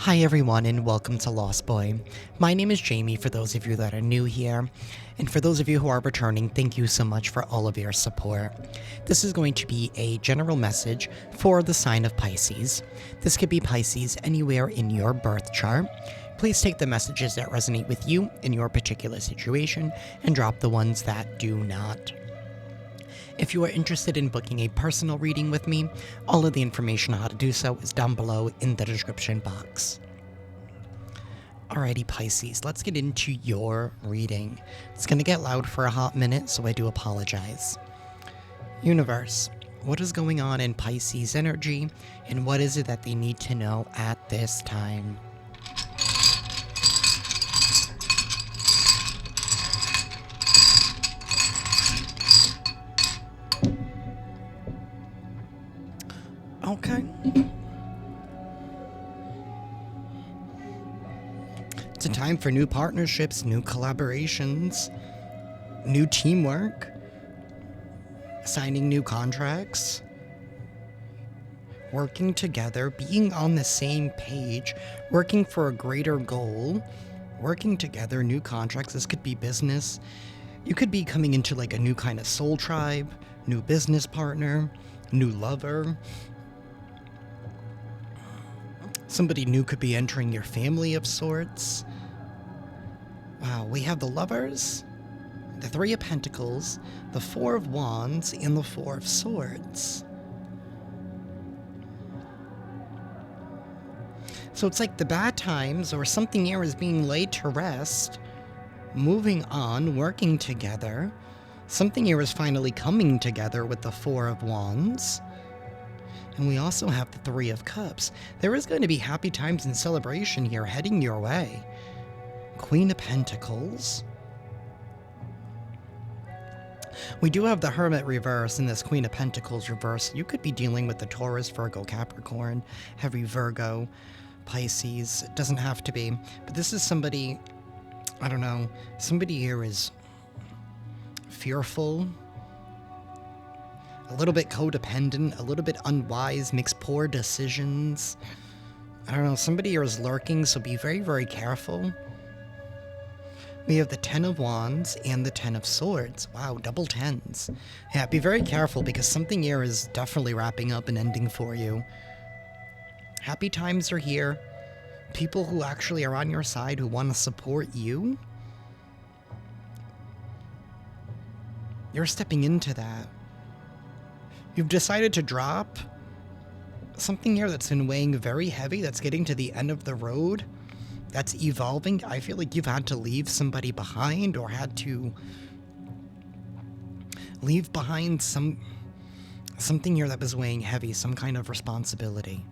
Hi everyone and welcome to Lost Boy. My name is Jamie for those of you that are new here, and for those of you who are returning, thank you so much for all of your support. This is going to be a general message for the sign of Pisces. This could be Pisces anywhere in your birth chart. Please take the messages that resonate with you in your particular situation and drop the ones that do not. If you are interested in booking a personal reading with me, all of the information on how to do so is down below in the description box. Alrighty, Pisces, let's get into your reading. It's going to get loud for a hot minute, so I do apologize. Universe, what is going on in Pisces energy, and what is it that they need to know at this time? Okay. It's a time for new partnerships, new collaborations, new teamwork, signing new contracts, working together, being on the same page, working for a greater goal, working together, new contracts. This could be business. You could be coming into like a new kind of soul tribe, new business partner, new lover. Somebody new could be entering your family of sorts. Wow, we have the Lovers, the Three of Pentacles, the Four of Wands, and the Four of Swords. So it's like the bad times or something here is being laid to rest, moving on, working together. Something here is finally coming together with the Four of Wands. And we also have the Three of Cups. There is going to be happy times and celebration here heading your way. Queen of Pentacles. We do have the Hermit reverse and this Queen of Pentacles reverse. You could be dealing with the Taurus, Virgo, Capricorn, heavy Virgo, Pisces. It doesn't have to be. But this is somebody, I don't know, somebody here is fearful, a little bit codependent, a little bit unwise, makes poor decisions. I don't know, somebody here is lurking, so be very, very careful. We have the Ten of Wands and the Ten of Swords. Wow, double tens. Yeah, be very careful because something here is definitely wrapping up and ending for you. Happy times are here. People who actually are on your side who want to support you. You're stepping into that. You've decided to drop something here that's been weighing very heavy, that's getting to the end of the road, that's evolving. I feel like you've had to leave somebody behind or had to leave behind something here that was weighing heavy, some kind of responsibility.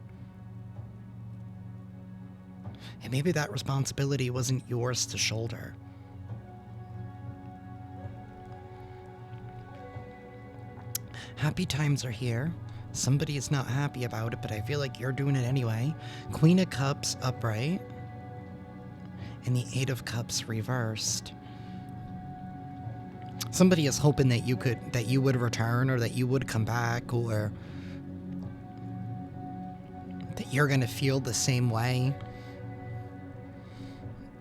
And maybe that responsibility wasn't yours to shoulder. Happy times are here. Somebody is not happy about it, but I feel like you're doing it anyway. Queen of Cups upright. And the Eight of Cups reversed. Somebody is hoping that you would return, or that you would come back, or that you're gonna feel the same way.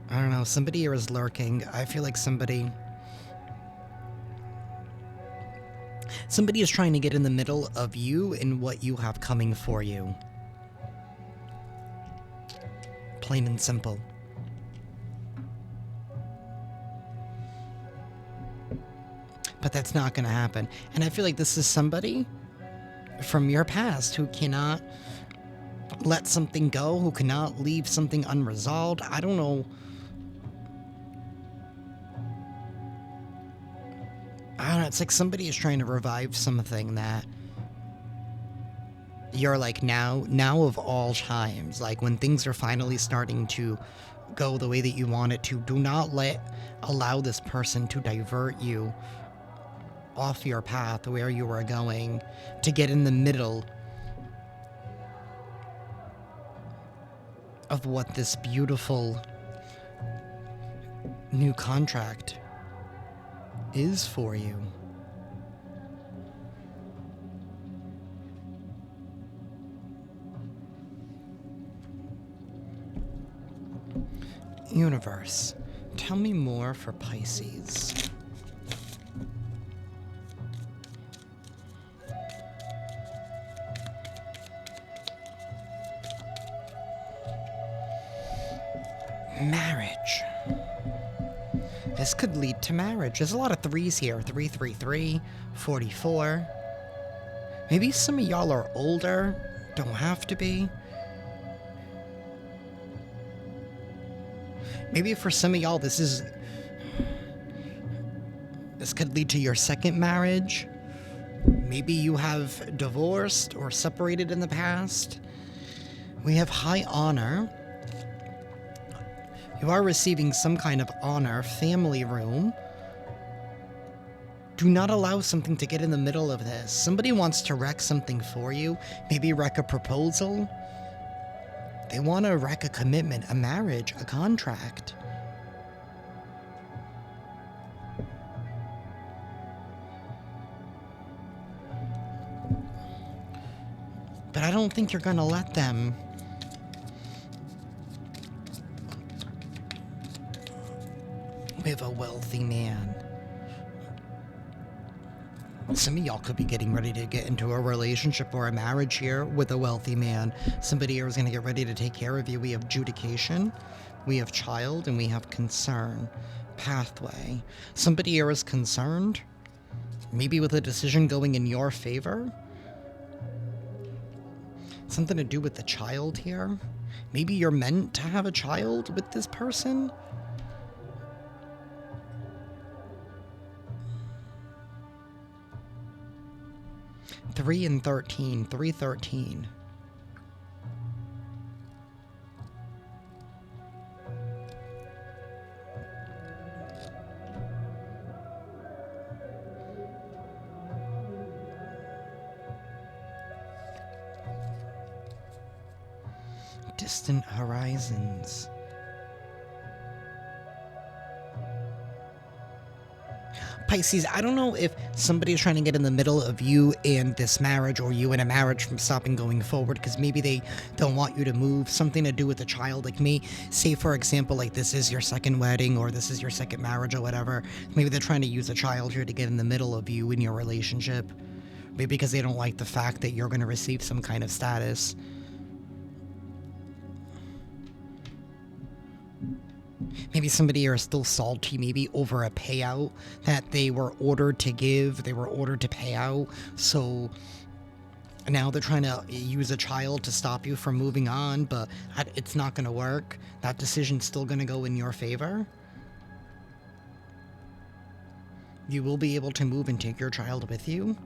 I don't know, somebody here is lurking. I feel like somebody is trying to get in the middle of you and what you have coming for you. Plain and simple. But that's not going to happen. And I feel like this is somebody from your past who cannot let something go, who cannot leave something unresolved. I don't know. It's like somebody is trying to revive something that you're like, now of all times, like when things are finally starting to go the way that you want it to, do not allow this person to divert you off your path where you were going, to get in the middle of what this beautiful new contract is for you. Universe, tell me more for Pisces. Marriage. This could lead to marriage. There's a lot of threes here. 333, 44. Maybe some of y'all are older. Don't have to be. Maybe for some of y'all, this could lead to your second marriage. Maybe you have divorced or separated in the past. We have high honor. You are receiving some kind of honor. Family room. Do not allow something to get in the middle of this. Somebody wants to wreck something for you. Maybe wreck a proposal. They want to wreck a commitment, a marriage, a contract. But I don't think you're going to let them. We have a wealthy man. Some of y'all could be getting ready to get into a relationship or a marriage here with a wealthy man. Somebody here is going to get ready to take care of you. We have adjudication, we have child, and we have concern. Pathway. Somebody here is concerned, maybe with a decision going in your favor. Something to do with the child here. Maybe you're meant to have a child with this person. Three and 13. 313. Distant horizons. Pisces, I don't know if somebody is trying to get in the middle of you and this marriage, or you and a marriage from stopping going forward, because maybe they don't want you to move. Something to do with a child, like me. Say, for example, like this is your second wedding, or this is your second marriage, or whatever. Maybe they're trying to use a child here to get in the middle of you in your relationship. Maybe because they don't like the fact that you're going to receive some kind of status. Maybe somebody here is still salty, maybe over a payout that they were ordered to give, they were ordered to pay out, so now they're trying to use a child to stop you from moving on, but it's not going to work. That decision's still going to go in your favor. You will be able to move and take your child with you.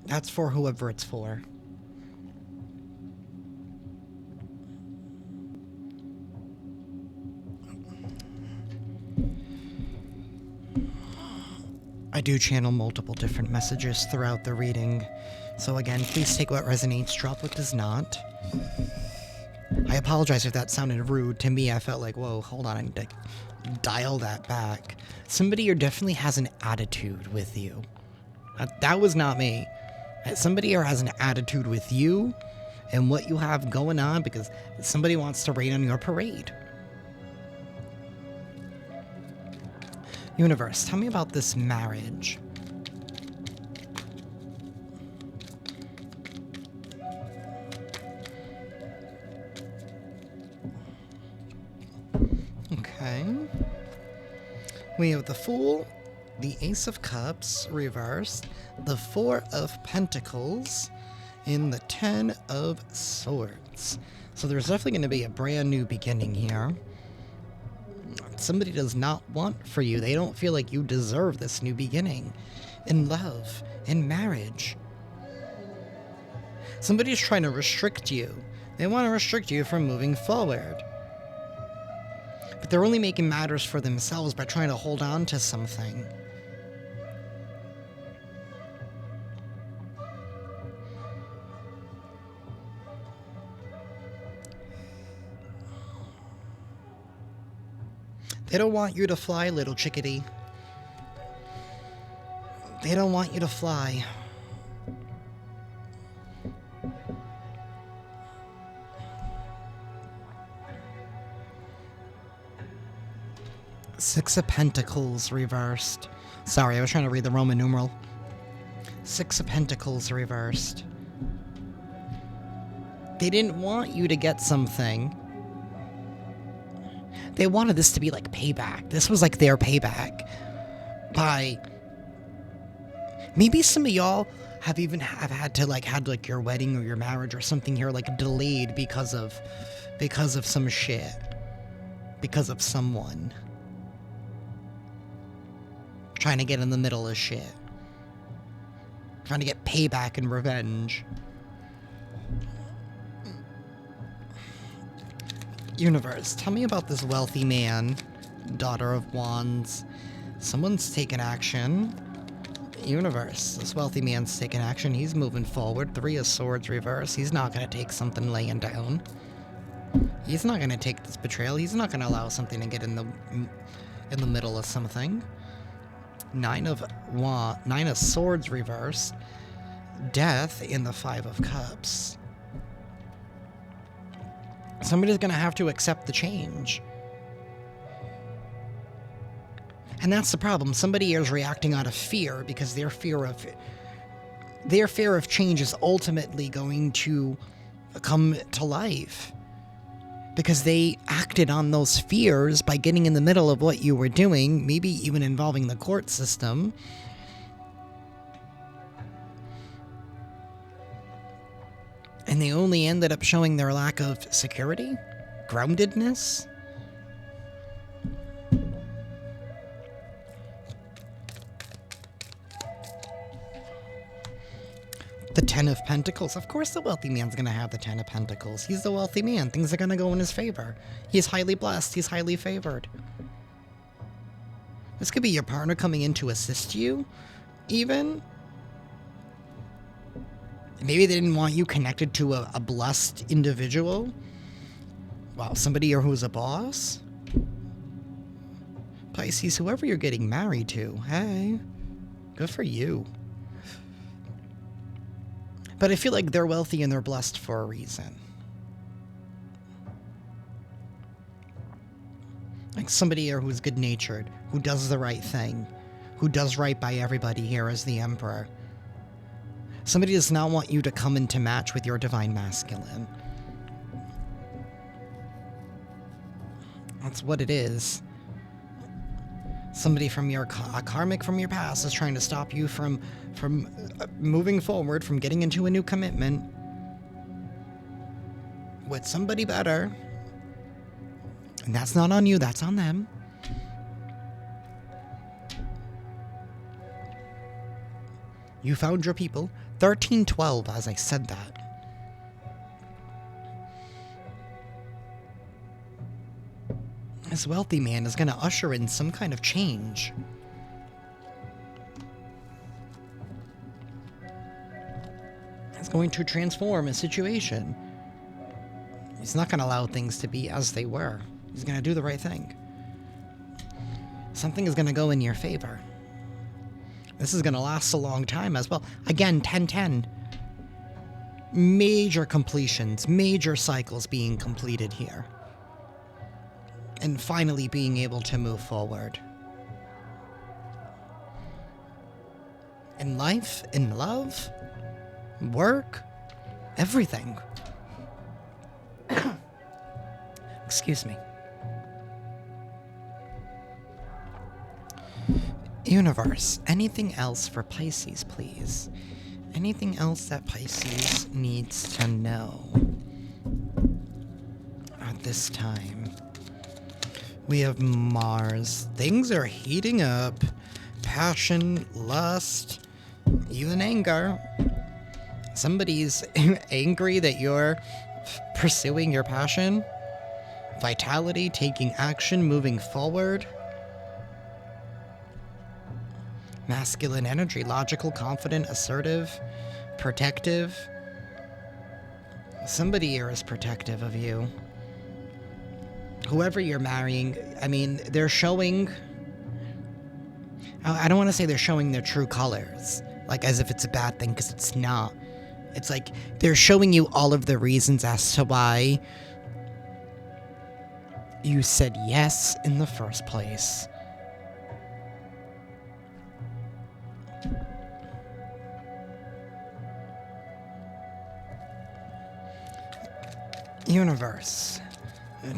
That's for whoever it's for. I do channel multiple different messages throughout the reading, so again, please take what resonates, drop what does not. I apologize if that sounded rude. To me, I felt like, whoa, hold on, I need to dial that back. Somebody here definitely has an attitude with you. That was not me. Somebody here has an attitude with you and what you have going on, because somebody wants to rain on your parade. Universe, tell me about this marriage. Okay. We have the Fool, the Ace of Cups reversed, the Four of Pentacles, and the Ten of Swords. So there's definitely going to be a brand new beginning here. Somebody does not want for you. They don't feel like you deserve this new beginning in love, in marriage. Somebody's trying to restrict you. They want to restrict you from moving forward. But they're only making matters for themselves by trying to hold on to something. They don't want you to fly, little chickadee. They don't want you to fly. Six of Pentacles reversed. Sorry, I was trying to read the Roman numeral. Six of Pentacles reversed. They didn't want you to get something. They wanted this to be like payback. This was like their payback. By... Maybe some of y'all have had your wedding or your marriage or something here like delayed because of some shit. Because of someone. Trying to get in the middle of shit. Trying to get payback and revenge. Universe, tell me about this wealthy man. Daughter of Wands. Someone's taken action. Universe, this wealthy man's taken action. He's moving forward. Three of Swords reverse. He's not going to take something laying down. He's not going to take this betrayal. He's not going to allow something to get in the middle of something. Nine of Swords reverse. Death in the Five of Cups. Somebody's going to have to accept the change. And that's the problem. Somebody is reacting out of fear because their fear of change is ultimately going to come to life. Because they acted on those fears by getting in the middle of what you were doing, maybe even involving the court system. And they only ended up showing their lack of security, groundedness. The Ten of Pentacles. Of course the wealthy man's going to have the Ten of Pentacles. He's the wealthy man. Things are going to go in his favor. He's highly blessed. He's highly favored. This could be your partner coming in to assist you, even. Maybe they didn't want you connected to a blessed individual. Wow, somebody who's a boss. Pisces, whoever you're getting married to, hey, good for you. But I feel like they're wealthy and they're blessed for a reason. Like somebody here who's good-natured, who does the right thing, who does right by everybody here as the Emperor. Somebody does not want you to come into match with your divine masculine. That's what it is. Somebody from a karmic from your past is trying to stop you from moving forward, from getting into a new commitment with somebody better. And that's not on you, that's on them. You found your people. 1312, as I said that. This wealthy man is going to usher in some kind of change. It's going to transform a situation. He's not going to allow things to be as they were. He's going to do the right thing. Something is going to go in your favor. This is going to last a long time as well. Again, 1010. Major completions, major cycles being completed here. And finally being able to move forward. In life, in love, work, everything. Excuse me. Universe, anything else for Pisces, please? Anything else that Pisces needs to know at this time? We have Mars. Things are heating up. Passion, lust, even anger. Somebody's angry that you're pursuing your passion. Vitality, taking action, moving forward. Masculine energy, logical, confident, assertive, protective. Somebody here is protective of you. Whoever you're marrying, I mean, they're showing... I don't want to say they're showing their true colors, like as if it's a bad thing, because it's not. It's like they're showing you all of the reasons as to why you said yes in the first place. Universe,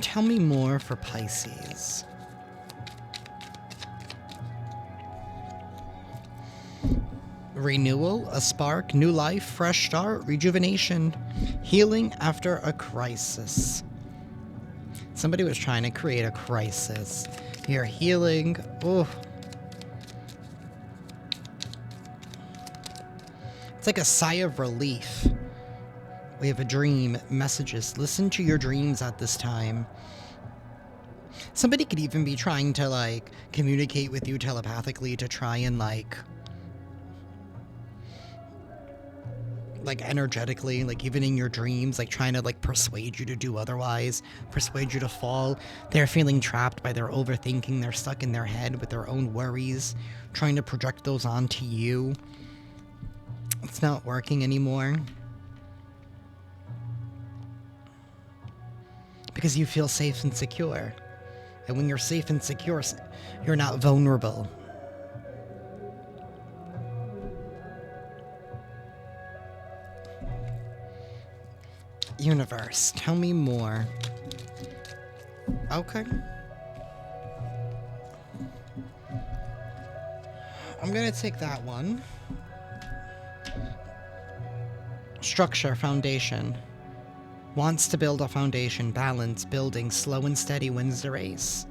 tell me more for Pisces. Renewal, a spark, new life, fresh start, rejuvenation, healing after a crisis. Somebody was trying to create a crisis. You're healing. Oh. It's like a sigh of relief. We have a dream, messages. Listen to your dreams at this time. Somebody could even be trying to, like, communicate with you telepathically to try and, like energetically, like even in your dreams, like trying to like persuade you to do otherwise, persuade you to fall. They're feeling trapped by their overthinking. They're stuck in their head with their own worries, trying to project those onto you. It's not working anymore. Because you feel safe and secure. And when you're safe and secure, you're not vulnerable. Universe, tell me more. Okay. I'm gonna take that one. Structure, foundation. Wants to build a foundation, balance, building, slow and steady wins the race.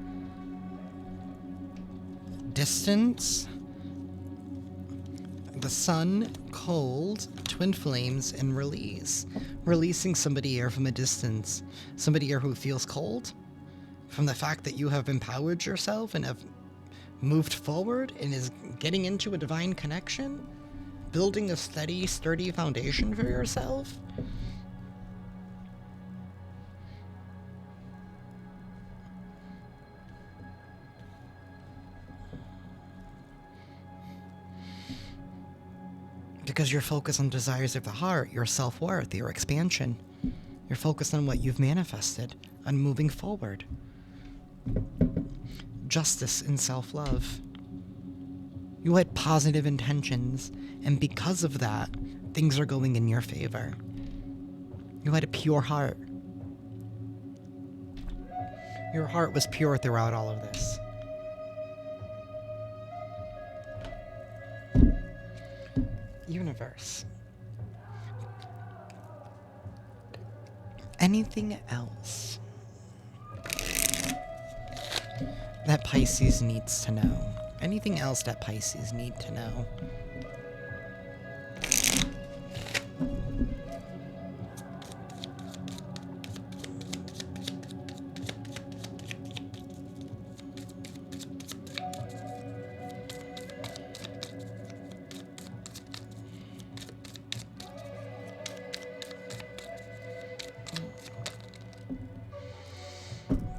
Distance. The sun, cold, twin flames, and release. Releasing somebody here from a distance. Somebody here who feels cold from the fact that you have empowered yourself and have moved forward and is getting into a divine connection. Building a steady, sturdy foundation for yourself. Because you're focused on desires of the heart, your self-worth, your expansion. You're focused on what you've manifested, on moving forward. Justice and self-love. You had positive intentions, and because of that, things are going in your favor. You had a pure heart. Your heart was pure throughout all of this. Universe. Anything else that Pisces needs to know? Anything else that Pisces need to know?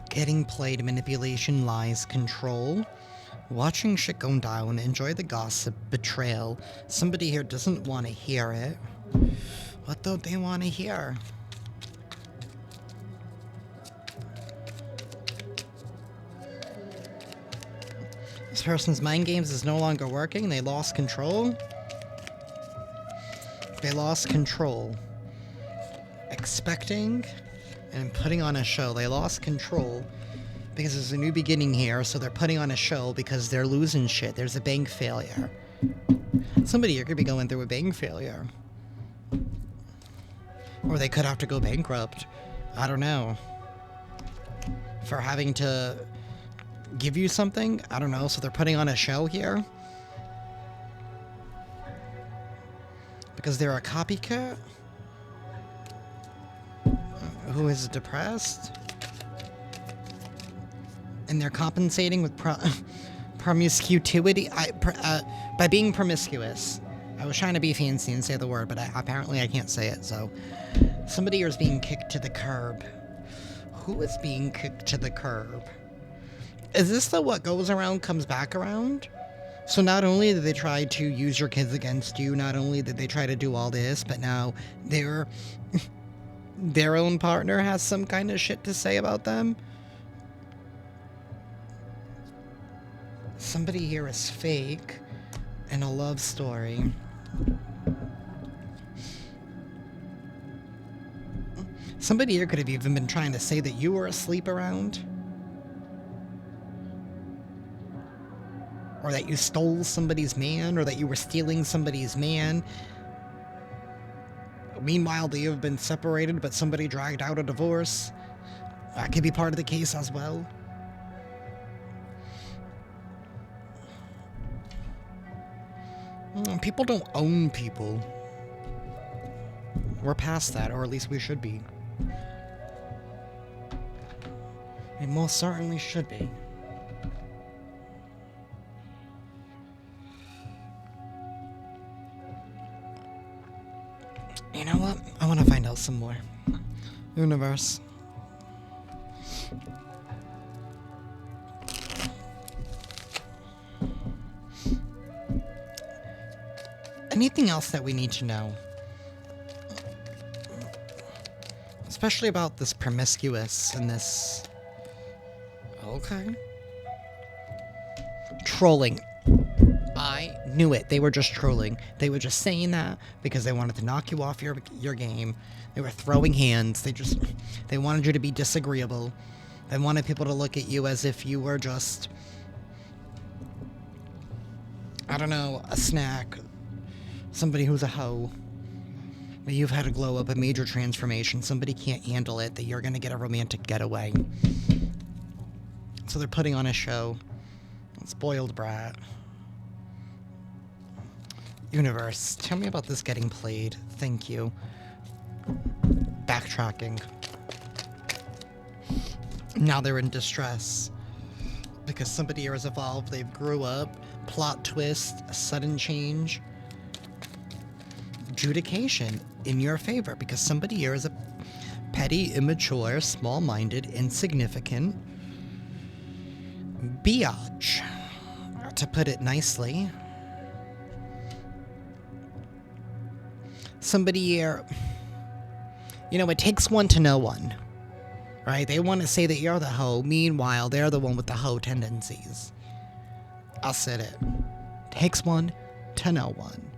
Getting played, manipulation, lies, control. Watching shit go down, enjoy the gossip, betrayal. Somebody here doesn't want to hear it. What don't they want to hear? This person's mind games is no longer working. They lost control. They lost control. Expecting and putting on a show. They lost control because there's a new beginning here, so they're putting on a show because they're losing shit. There's a bank failure. Somebody here could be going through a bank failure. Or they could have to go bankrupt. I don't know. For having to give you something? I don't know, so they're putting on a show here? Because they're a copycat? Who is depressed, and they're compensating with promiscuity by being promiscuous. I was trying to be fancy and say the word, but apparently I can't say it. So somebody here is being kicked to the curb. Who is being kicked to the curb? Is this the what goes around comes back around? So not only did they try to use your kids against you, not only did they try to do all this, but now they're their own partner has some kind of shit to say about them. Somebody here is fake in a love story. Somebody here could have even been trying to say that you were asleep around. Or that you stole somebody's man, or that you were stealing somebody's man. Meanwhile, they have been separated, but somebody dragged out a divorce. That could be part of the case as well. People don't own people. We're past that, or at least we should be. We most certainly should be. You know what? I want to find out some more. Universe. Anything else that we need to know? Especially about this promiscuous and this... Okay. Trolling. I knew it. They were just trolling. They were just saying that because they wanted to knock you off your game. They were throwing hands. They wanted you to be disagreeable. They wanted people to look at you as if you were just, I don't know, a snack. Somebody who's a hoe. But you've had a glow up, a major transformation. Somebody can't handle it, that you're going to get a romantic getaway. So they're putting on a show. Spoiled brat. Universe, tell me about this getting played. Thank you. Backtracking. Now they're in distress. Because somebody here has evolved, they've grew up. Plot twist, a sudden change. Adjudication in your favor, because somebody here is a petty, immature, small-minded, insignificant biatch, to put it nicely. Somebody here, you know, it takes one to know one, right? They want to say that you're the hoe, meanwhile, they're the one with the hoe tendencies. I'll say it. Takes one to know one.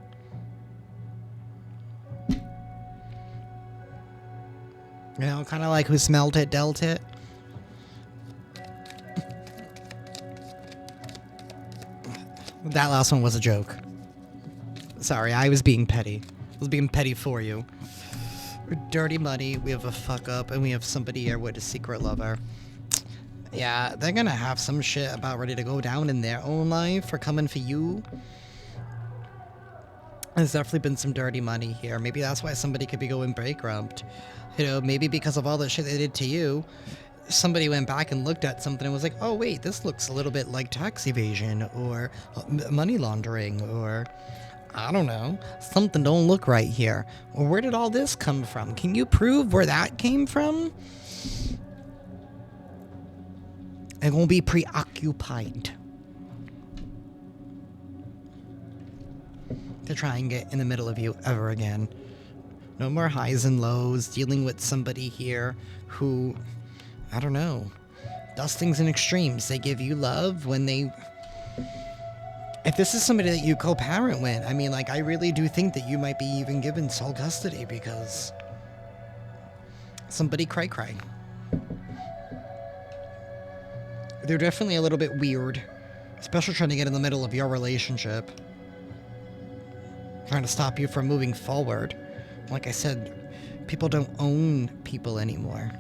You know, kind of like who smelled it, dealt it. That last one was a joke. Sorry, I was being petty. I was being petty for you. We're dirty money, we have a fuck up, and we have somebody here with a secret lover. Yeah, they're gonna have some shit about ready to go down in their own life for coming for you. There's definitely been some dirty money here. Maybe that's why somebody could be going bankrupt. You know, maybe because of all the shit they did to you, somebody went back and looked at something and was like, oh wait, this looks a little bit like tax evasion or money laundering or, I don't know, something don't look right here. Well, where did all this come from? Can you prove where that came from? It won't be preoccupied to try and get in the middle of you ever again. No more highs and lows, dealing with somebody here who, I don't know, does things in extremes. They give you love when they... If this is somebody that you co-parent with, I mean, like, I really do think that you might be even given sole custody because somebody cray-cray. They're definitely a little bit weird, especially trying to get in the middle of your relationship. Trying to stop you from moving forward. Like I said, people don't own people anymore.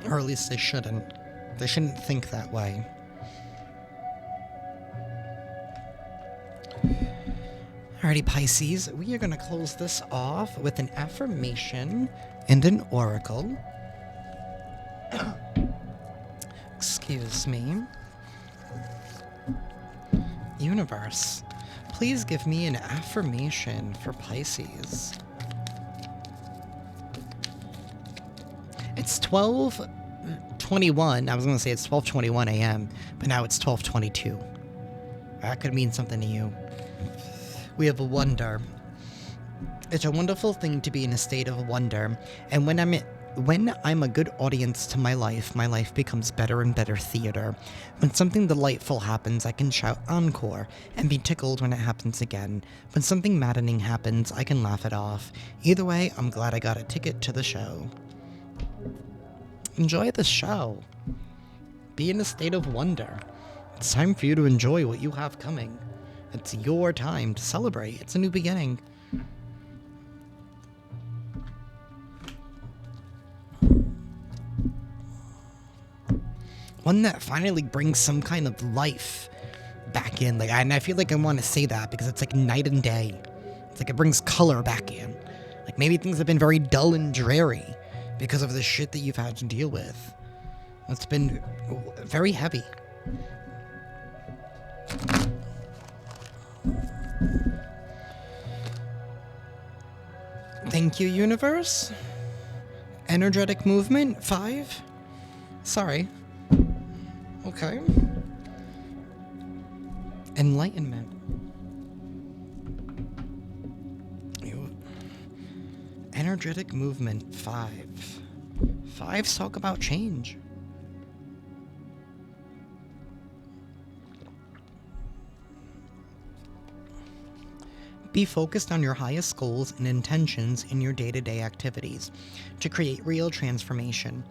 Or at least they shouldn't. They shouldn't think that way. Alrighty, Pisces, we are going to close this off with an affirmation and an oracle. Excuse me. Universe, please give me an affirmation for Pisces. It's 12:21. I was going to say it's 12:21 a.m., but now it's 12:22. That could mean something to you. We have a wonder. It's a wonderful thing to be in a state of wonder, and when I'm When I'm a good audience to my life becomes better and better theater. When something delightful happens, I can shout encore and be tickled when it happens again. When something maddening happens, I can laugh it off. Either way, I'm glad I got a ticket to the show. Enjoy the show. Be in a state of wonder. It's time for you to enjoy what you have coming. It's your time to celebrate. It's a new beginning. One that finally brings some kind of life back in. And I feel like I want to say that because it's like night and day. It's like it brings color back in. Like maybe things have been very dull and dreary because of the shit that you've had to deal with. It's been very heavy. Thank you, universe. Energetic movement, 5. Sorry. Okay. Enlightenment. Energetic movement, 5. 5s talk about change. Be focused on your highest goals and intentions in your day-to-day activities to create real transformation.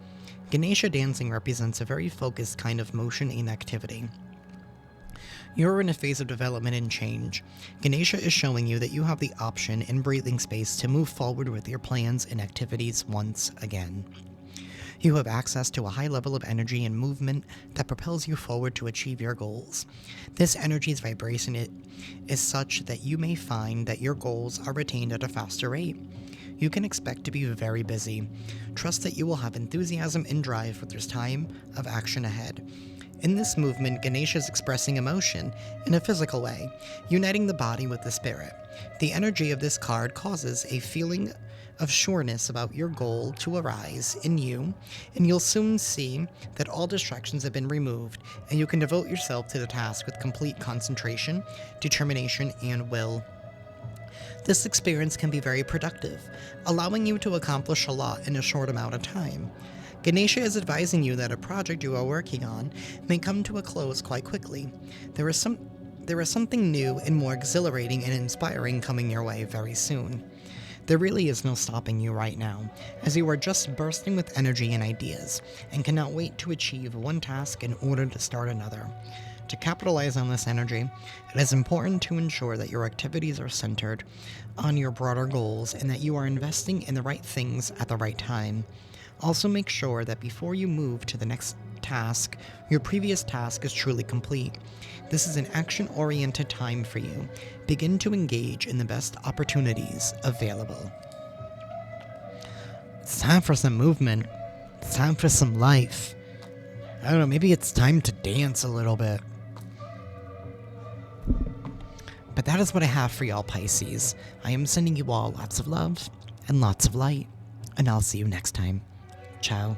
Ganesha dancing represents a very focused kind of motion and activity. You're in a phase of development and change. Ganesha is showing you that you have the option and breathing space to move forward with your plans and activities once again. You have access to a high level of energy and movement that propels you forward to achieve your goals. This energy's vibration is such that you may find that your goals are attained at a faster rate. You can expect to be very busy. Trust that you will have enthusiasm and drive for this time of action ahead. In this movement, Ganesha is expressing emotion in a physical way, uniting the body with the spirit. The energy of this card causes a feeling of sureness about your goal to arise in you, and you'll soon see that all distractions have been removed, and you can devote yourself to the task with complete concentration, determination, and will. This experience can be very productive, allowing you to accomplish a lot in a short amount of time. Ganesha is advising you that a project you are working on may come to a close quite quickly. There is something new and more exhilarating and inspiring coming your way very soon. There really is no stopping you right now, as you are just bursting with energy and ideas, and cannot wait to achieve one task in order to start another. To capitalize on this energy, it is important to ensure that your activities are centered on your broader goals and that you are investing in the right things at the right time. Also make sure that before you move to the next task, your previous task is truly complete. This is an action-oriented time for you. Begin to engage in the best opportunities available. It's time for some movement. It's time for some life. I don't know, maybe it's time to dance a little bit. But that is what I have for y'all, Pisces. I am sending you all lots of love and lots of light, and I'll see you next time. Ciao.